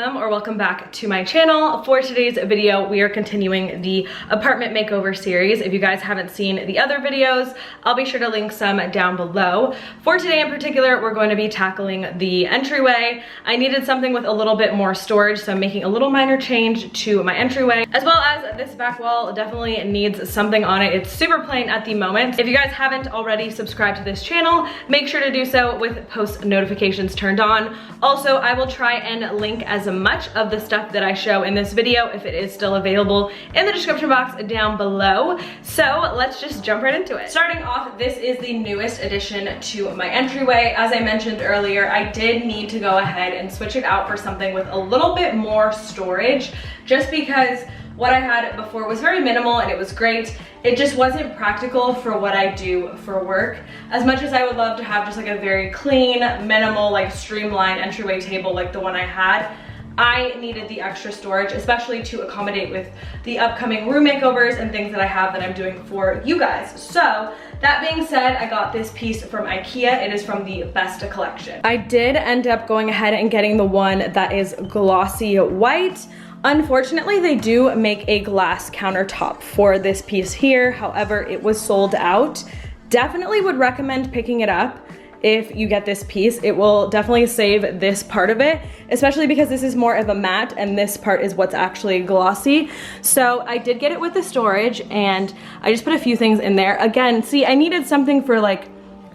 Welcome or welcome back to my channel. For today's video, we are continuing the apartment makeover series. If you guys haven't seen the other videos, I'll be sure to link some down below. For today in particular, we're going to be tackling the entryway. I needed something with a little bit more storage, so I'm making a little minor change to my entryway, as well as this back wall definitely needs something on it. It's super plain at the moment. If you guys haven't already subscribed to this channel, make sure to do so with post notifications turned on. Also, I will try and link as much of the stuff that I show in this video, if it is still available, in the description box down below. So let's just jump right into it. Starting off, this is the newest addition to my entryway. As I mentioned earlier, I did need to go ahead and switch it out for something with a little bit more storage, just because what I had before was very minimal and it was great. It just wasn't practical for what I do for work. As much as I would love to have just like a very clean, minimal, like streamlined entryway table like the one I had, I needed the extra storage, especially to accommodate with the upcoming room makeovers and things that I have that I'm doing for you guys. So that being said, I got this piece from IKEA. It is from the Besta collection. I did end up going ahead and getting the one that is glossy white. Unfortunately, they do make a glass countertop for this piece here. However, it was sold out. Definitely would recommend picking it up if you get this piece. It will definitely save this part of it, especially because this is more of a matte and this part is what's actually glossy. So I did get it with the storage and I just put a few things in there. Again, see, I needed something for like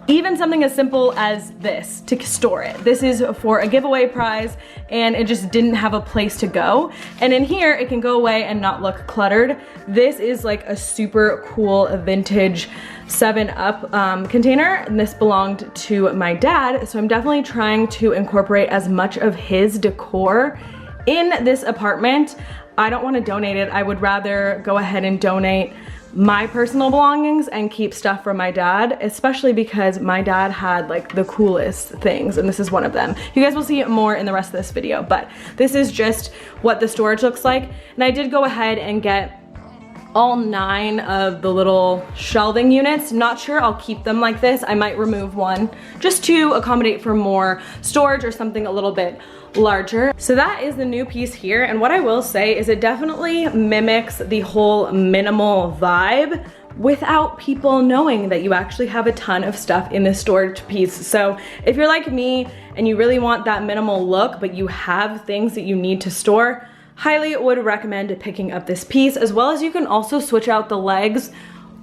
even something as simple as this to store it. This is for a giveaway prize and it just didn't have a place to go. And in here, it can go away and not look cluttered. This is like a super cool vintage 7-Up container, and this belonged to my dad. So I'm definitely trying to incorporate as much of his decor in this apartment. I don't want to donate it. I would rather go ahead and donate my personal belongings and keep stuff from my dad, especially because my dad had like the coolest things and this is one of them. You guys will see it more in the rest of this video, but this is just what the storage looks like. And I did go ahead and get all 9 of the little shelving units. Not sure I'll keep them like this. I might remove one just to accommodate for more storage or something a little bit larger. So that is the new piece here, and what I will say is it definitely mimics the whole minimal vibe without people knowing that you actually have a ton of stuff in this storage piece. So if you're like me and you really want that minimal look but you have things that you need to store, highly would recommend picking up this piece, as well as you can also switch out the legs,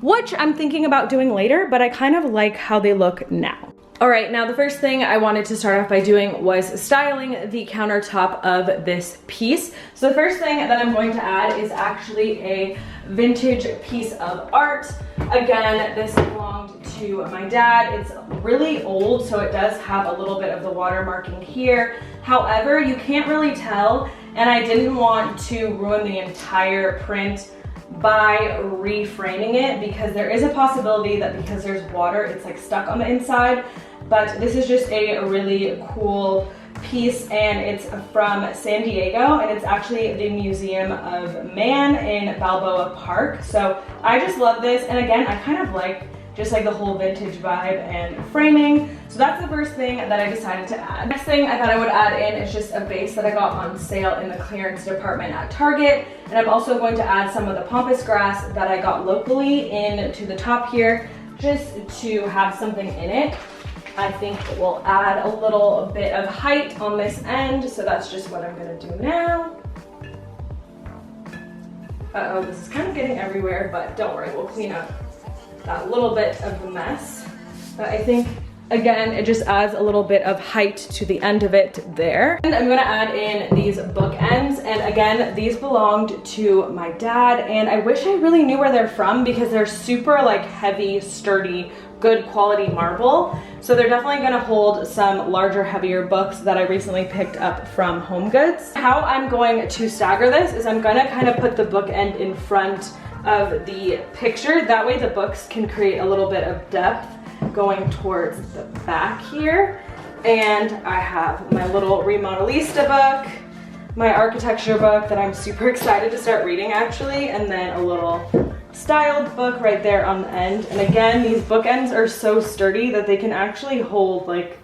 which I'm thinking about doing later, but I kind of like how they look now. All right, now the first thing I wanted to start off by doing was styling the countertop of this piece. So the first thing that I'm going to add is actually a vintage piece of art. Again, this belonged to my dad. It's really old, so it does have a little bit of the watermarking here. However, you can't really tell, and I didn't want to ruin the entire print by reframing it, because there is a possibility that because there's water, it's like stuck on the inside. But this is just a really cool piece, and it's from San Diego, and it's actually the Museum of Man in Balboa Park. So I just love this, and again, I kind of like just like the whole vintage vibe and framing. So that's the first thing that I decided to add. Next thing I thought I would add in is just a vase that I got on sale in the clearance department at Target. And I'm also going to add some of the pampas grass that I got locally into the top here, just to have something in it. I think it will add a little bit of height on this end, so that's just what I'm gonna do now. Uh-oh, this is kind of getting everywhere, but don't worry, we'll clean up that little bit of the mess. But I think, again, it just adds a little bit of height to the end of it there. And I'm gonna add in these bookends, and again, these belonged to my dad, and I wish I really knew where they're from because they're super like heavy, sturdy, good quality marble. So they're definitely gonna hold some larger, heavier books that I recently picked up from HomeGoods. How I'm going to stagger this is I'm gonna kind of put the bookend in front of the picture. That way the books can create a little bit of depth going towards the back here. And I have my little Remodelista book, my architecture book that I'm super excited to start reading actually, and then a little styled book right there on the end. And again, these bookends are so sturdy that they can actually hold like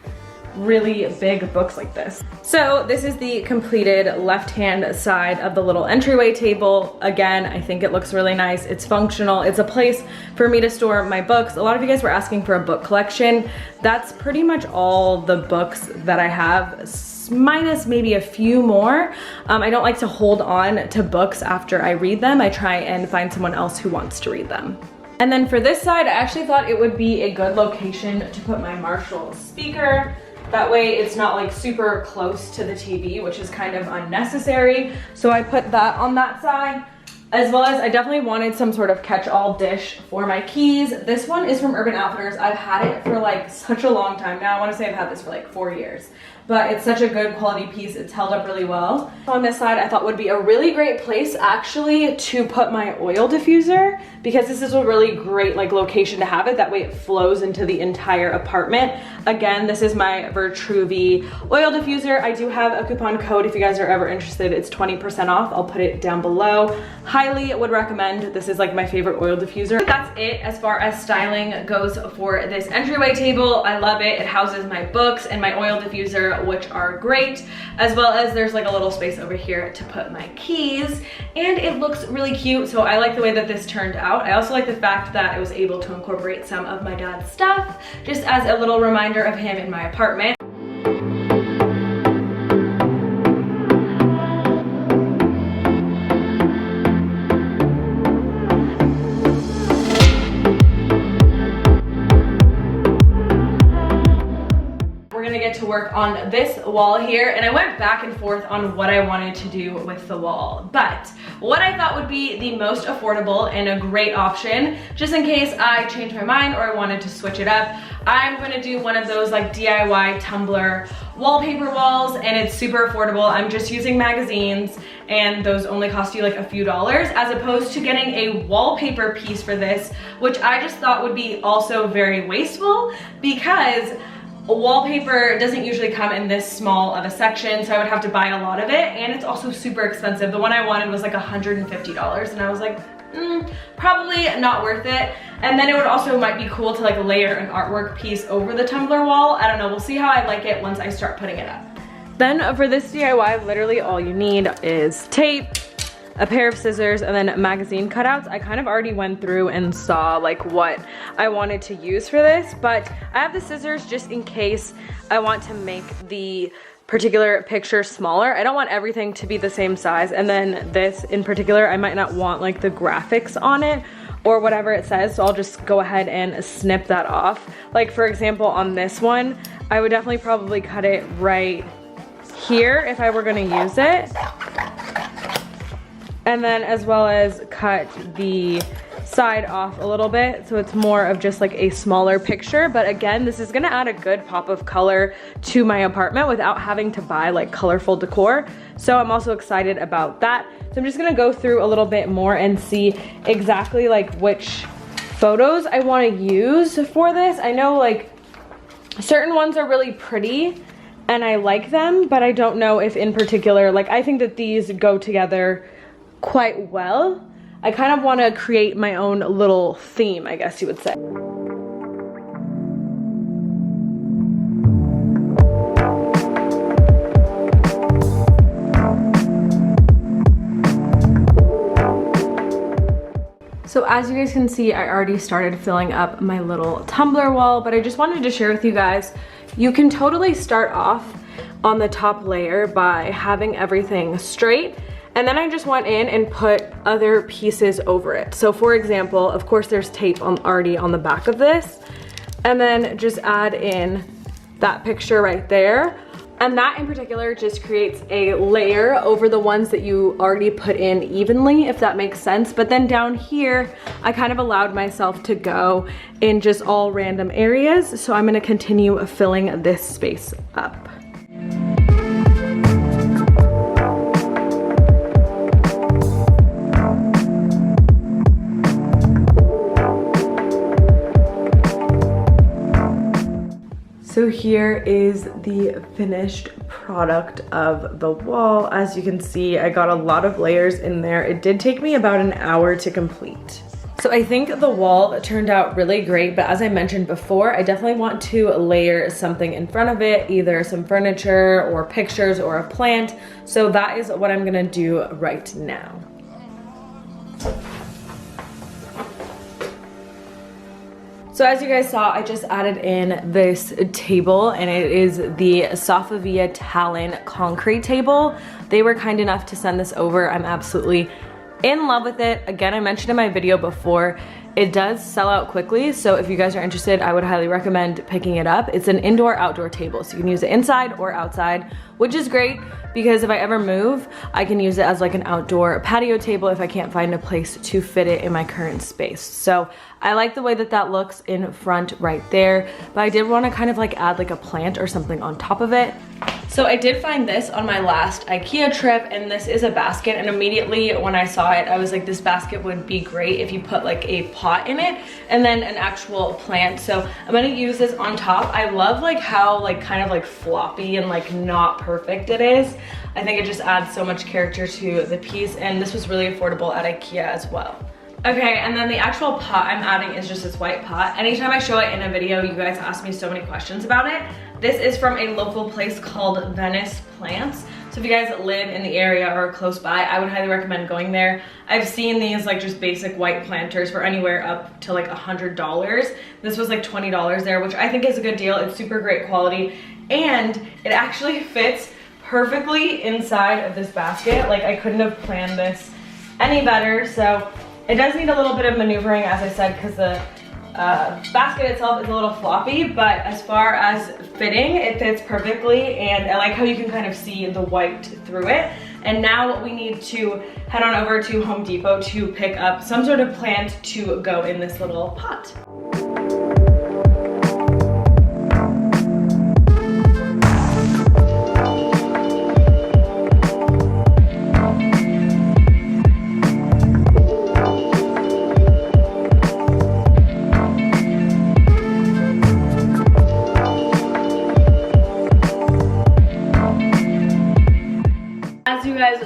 really big books like this. So this is the completed left-hand side of the little entryway table. Again, I think it looks really nice. It's functional. It's a place for me to store my books. A lot of you guys were asking for a book collection. That's pretty much all the books that I have, minus maybe a few more. I don't like to hold on to books after I read them. I try and find someone else who wants to read them. And then for this side, I actually thought it would be a good location to put my Marshall speaker. That way it's not like super close to the TV, which is kind of unnecessary. So I put that on that side, as well as I definitely wanted some sort of catch-all dish for my keys. This one is from Urban Outfitters. I've had it for like such a long time now. I want to say I've had this for like 4 years. But it's such a good quality piece. It's held up really well. On this side, I thought would be a really great place actually to put my oil diffuser, because this is a really great like location to have it. That way it flows into the entire apartment. Again, this is my Vitruvi oil diffuser. I do have a coupon code if you guys are ever interested. It's 20% off. I'll put it down below. Highly would recommend. This is like my favorite oil diffuser. That's it as far as styling goes for this entryway table. I love it. It houses my books and my oil diffuser, which are great, as well as there's like a little space over here to put my keys, and it looks really cute. So I like the way that this turned out. I also like the fact that I was able to incorporate some of my dad's stuff just as a little reminder of him in my apartment. To work on this wall here, and I went back and forth on what I wanted to do with the wall, but what I thought would be the most affordable and a great option, just in case I change my mind or I wanted to switch it up, I'm gonna do one of those like DIY Tumblr wallpaper walls, and it's super affordable. I'm just using magazines, and those only cost you like a few dollars, as opposed to getting a wallpaper piece for this, which I just thought would be also very wasteful, because wallpaper doesn't usually come in this small of a section, so I would have to buy a lot of it, and it's also super expensive. The one I wanted was like $150, and I was like, probably not worth it. And then it would also might be cool to like layer an artwork piece over the Tumblr wall. I don't know, we'll see how I like it once I start putting it up. Then for this DIY, literally all you need is tape, a pair of scissors, and then magazine cutouts. I kind of already went through and saw like what I wanted to use for this, but I have the scissors just in case I want to make the particular picture smaller. I don't want everything to be the same size, and then this in particular, I might not want like the graphics on it or whatever it says, so I'll just go ahead and snip that off. Like for example, on this one, I would definitely probably cut it right here if I were gonna use it. And then as well as cut the side off a little bit, so it's more of just like a smaller picture. But again, this is gonna add a good pop of color to my apartment without having to buy like colorful decor. So I'm also excited about that. So I'm just gonna go through a little bit more and see exactly like which photos I wanna use for this. I know like certain ones are really pretty and I like them, but I don't know if in particular, like I think that these go together quite well. I kind of want to create my own little theme, I guess you would say. So as you guys can see, I already started filling up my little Tumblr wall, but I just wanted to share with you guys, you can totally start off on the top layer by having everything straight. And then I just went in and put other pieces over it. So for example, of course there's tape already on the back of this. And then just add in that picture right there. And that in particular just creates a layer over the ones that you already put in evenly, if that makes sense. But then down here, I kind of allowed myself to go in just all random areas. So I'm gonna continue filling this space up. So here is the finished product of the wall. As you can see, I got a lot of layers in there. It did take me about an hour to complete. So I think the wall turned out really great, but as I mentioned before, I definitely want to layer something in front of it, either some furniture or pictures or a plant. So that is what I'm gonna do right now. So as you guys saw, I just added in this table, and it is the Safavieh Talon concrete table. They were kind enough to send this over. I'm absolutely in love with it. Again, I mentioned in my video before, it does sell out quickly, so if you guys are interested, I would highly recommend picking it up. It's an indoor-outdoor table, so you can use it inside or outside, which is great because if I ever move, I can use it as like an outdoor patio table if I can't find a place to fit it in my current space. So I like the way that that looks in front right there, but I did want to kind of like add like a plant or something on top of it. So I did find this on my last IKEA trip, and this is a basket, and immediately when I saw it, I was like, this basket would be great if you put like a pot in it and then an actual plant. So I'm gonna use this on top. I love like how like kind of like floppy and like not perfect it is. I think it just adds so much character to the piece, and this was really affordable at IKEA as well. Okay, and then the actual pot I'm adding is just this white pot. Anytime I show it in a video, you guys ask me so many questions about it. This is from a local place called Venice Plants. So if you guys live in the area or close by, I would highly recommend going there. I've seen these like just basic white planters for anywhere up to like $100. This was like $20 there, which I think is a good deal. It's super great quality, and it actually fits perfectly inside of this basket. Like I couldn't have planned this any better. So it does need a little bit of maneuvering, as I said, because the basket itself is a little floppy, but as far as fitting, it fits perfectly, and I like how you can kind of see the white through it. And now we need to head on over to Home Depot to pick up some sort of plant to go in this little pot.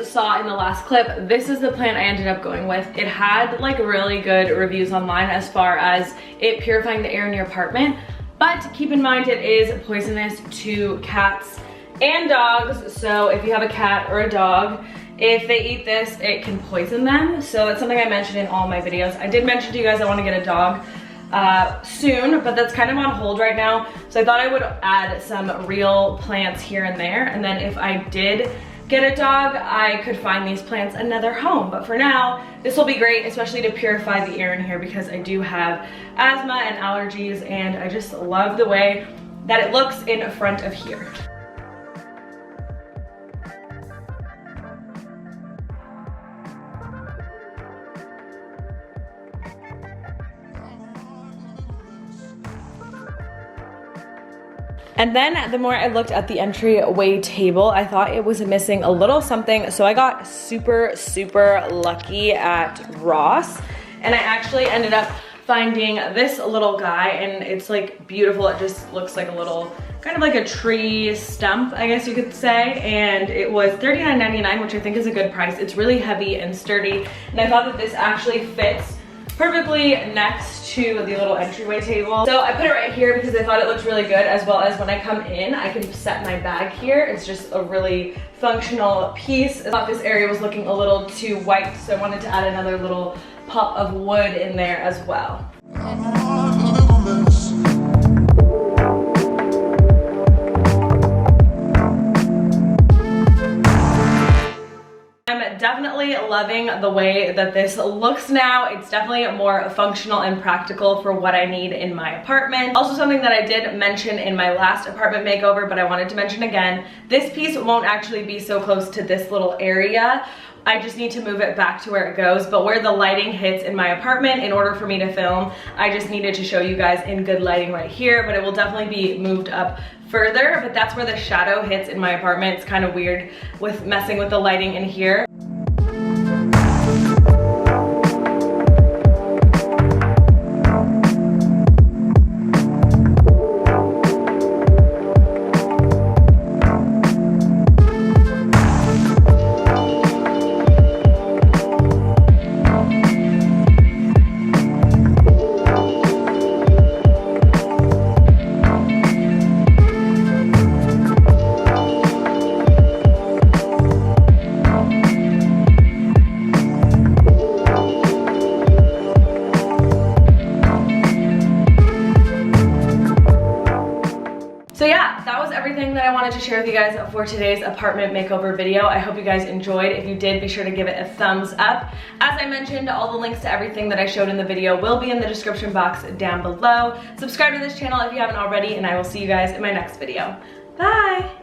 Saw in the last clip, this is the plant I ended up going with. It had like really good reviews online as far as it purifying the air in your apartment, but keep in mind it is poisonous to cats and dogs. So if you have a cat or a dog, if they eat this, it can poison them. So that's something I mentioned in all my videos. I did mention to you guys I want to get a dog soon, but that's kind of on hold right now. So I thought I would add some real plants here and there, and then if I did get a dog, I could find these plants another home. But for now, this will be great, especially to purify the air in here because I do have asthma and allergies, and I just love the way that it looks in front of here. And then the more I looked at the entryway table, I thought it was missing a little something. So I got super, super lucky at Ross. And I actually ended up finding this little guy, and it's like beautiful. It just looks like a little, kind of like a tree stump, I guess you could say. And it was $39.99, which I think is a good price. It's really heavy and sturdy. And I thought that this actually fits perfectly next to the little entryway table. So I put it right here because I thought it looked really good, as well as when I come in, I can set my bag here. It's just a really functional piece. I thought this area was looking a little too white, so I wanted to add another little pop of wood in there as well. Definitely loving the way that this looks now. It's definitely more functional and practical for what I need in my apartment. Also, something that I did mention in my last apartment makeover, but I wanted to mention again, this piece won't actually be so close to this little area. I just need to move it back to where it goes, but where the lighting hits in my apartment, in order for me to film, I just needed to show you guys in good lighting right here, but it will definitely be moved up further. But that's where the shadow hits in my apartment. It's kind of weird with messing with the lighting in here. So yeah, that was everything that I wanted to share with you guys for today's apartment makeover video. I hope you guys enjoyed. If you did, be sure to give it a thumbs up. As I mentioned, all the links to everything that I showed in the video will be in the description box down below. Subscribe to this channel if you haven't already, and I will see you guys in my next video. Bye!